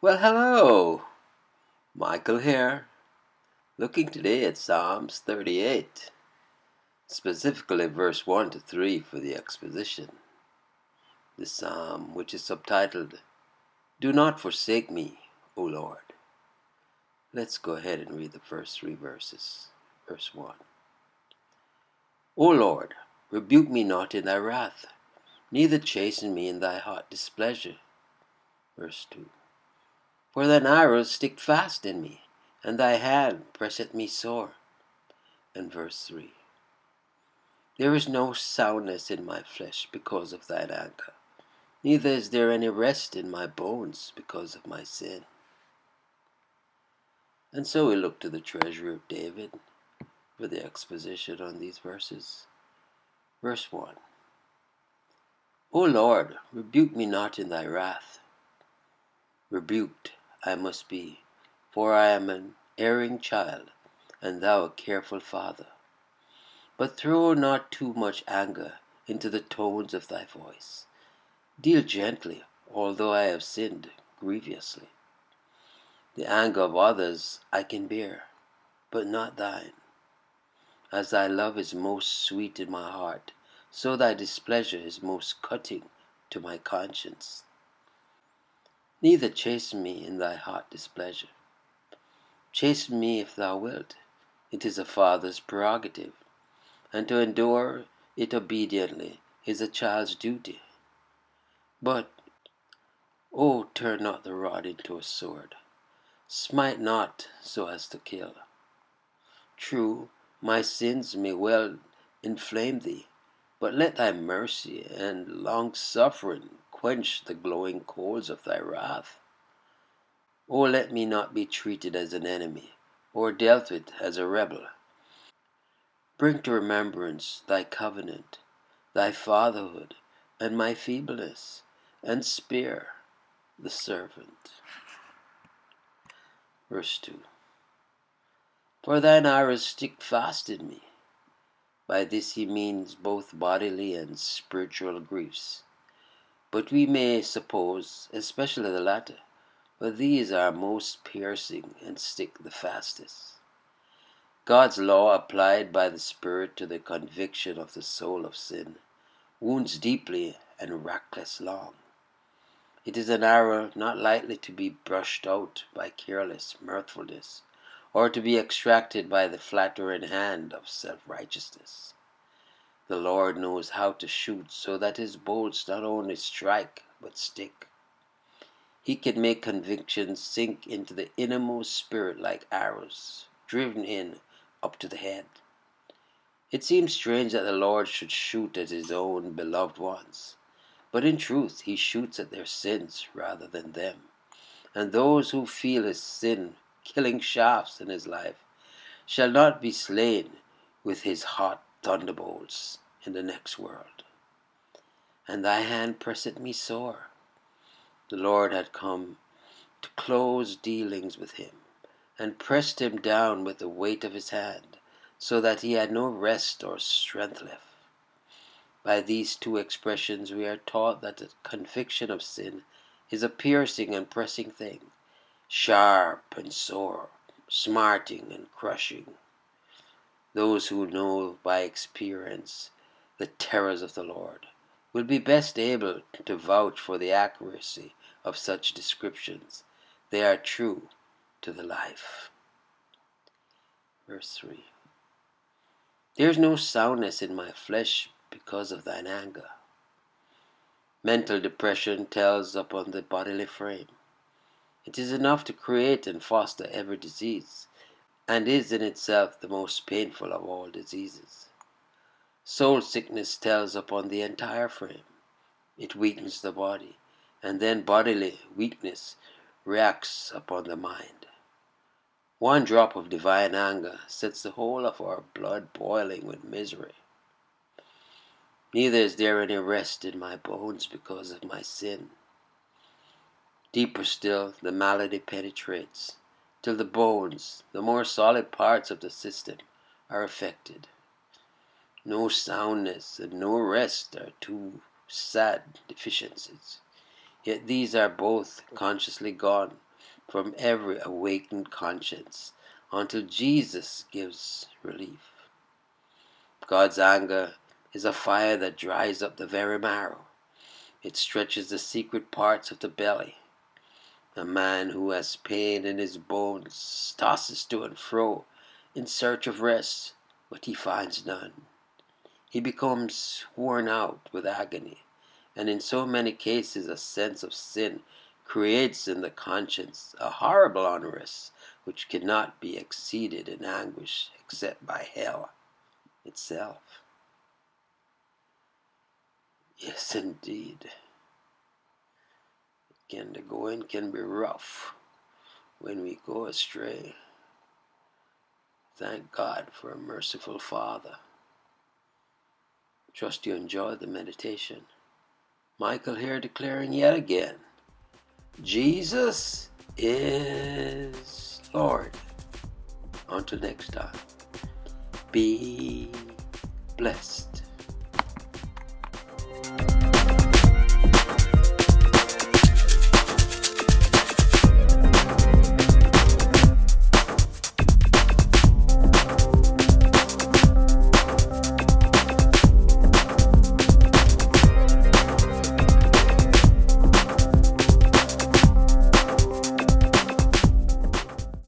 Well, hello, Michael here, looking today at Psalms 38, specifically verse 1 to 3 for the exposition. The psalm, which is subtitled, Do Not Forsake Me, O Lord. Let's go ahead and read the first three verses. Verse 1. O Lord, rebuke me not in thy wrath, neither chasten me in thy hot displeasure. Verse 2. For thine arrows stick fast in me, and thy hand presseth me sore. And verse 3. There is no soundness in my flesh because of thine anger, neither is there any rest in my bones because of my sin. And so we look to the treasury of David for the exposition on these verses. Verse 1. O Lord, rebuke me not in thy wrath. Rebuked I must be, for I am an erring child, and thou a careful father. But throw not too much anger into the tones of thy voice. Deal gently, although I have sinned grievously. The anger of others I can bear, but not thine. As thy love is most sweet in my heart, so thy displeasure is most cutting to my conscience. Neither chasten me in thy hot displeasure. Chasten me if thou wilt. It is a father's prerogative, and to endure it obediently is a child's duty. But, oh, turn not the rod into a sword. Smite not so as to kill. True, my sins may well inflame thee, but let thy mercy and long-suffering quench the glowing coals of thy wrath. O let me not be treated as an enemy, or dealt with as a rebel. Bring to remembrance thy covenant, thy fatherhood, and my feebleness, and spare the servant. Verse 2. For thine arrows stick fast in me. By this he means both bodily and spiritual griefs. But we may suppose, especially the latter, for these are most piercing and stick the fastest. God's law applied by the Spirit to the conviction of the soul of sin wounds deeply and rackless long. It is an arrow not lightly to be brushed out by careless mirthfulness, or to be extracted by the flattering hand of self-righteousness. The Lord knows how to shoot so that his bolts not only strike but stick. He can make convictions sink into the innermost spirit like arrows, driven in up to the head. It seems strange that the Lord should shoot at his own beloved ones, but in truth he shoots at their sins rather than them, and those who feel his sin killing shafts in his life shall not be slain with his hot thunderbolts in the next world. And thy hand presseth me sore. The Lord had come to close dealings with him, and pressed him down with the weight of his hand, so that he had no rest or strength left. By these two expressions we are taught that the conviction of sin is a piercing and pressing thing, sharp and sore, smarting and crushing. Those who know by experience the terrors of the Lord will be best able to vouch for the accuracy of such descriptions. They are true to the life. Verse 3. There is no soundness in my flesh because of thine anger. Mental depression tells upon the bodily frame. It is enough to create and foster every disease, and is in itself the most painful of all diseases. Soul sickness tells upon the entire frame. It weakens the body, and then bodily weakness reacts upon the mind. One drop of divine anger sets the whole of our blood boiling with misery. Neither is there any rest in my bones because of my sin. Deeper still, the malady penetrates, till the bones, the more solid parts of the system, are affected. No soundness and no rest are two sad deficiencies, yet these are both consciously gone from every awakened conscience until Jesus gives relief. God's anger is a fire that dries up the very marrow. It stretches the secret parts of the belly. A man who has pain in his bones tosses to and fro in search of rest, but he finds none. He becomes worn out with agony, and in so many cases a sense of sin creates in the conscience a horrible unrest which cannot be exceeded in anguish except by hell itself. Yes, indeed. The going can be rough when we go astray. Thank God for a merciful Father. Trust you enjoy the meditation. Michael here declaring yet again, Jesus is Lord. Until next time, be blessed.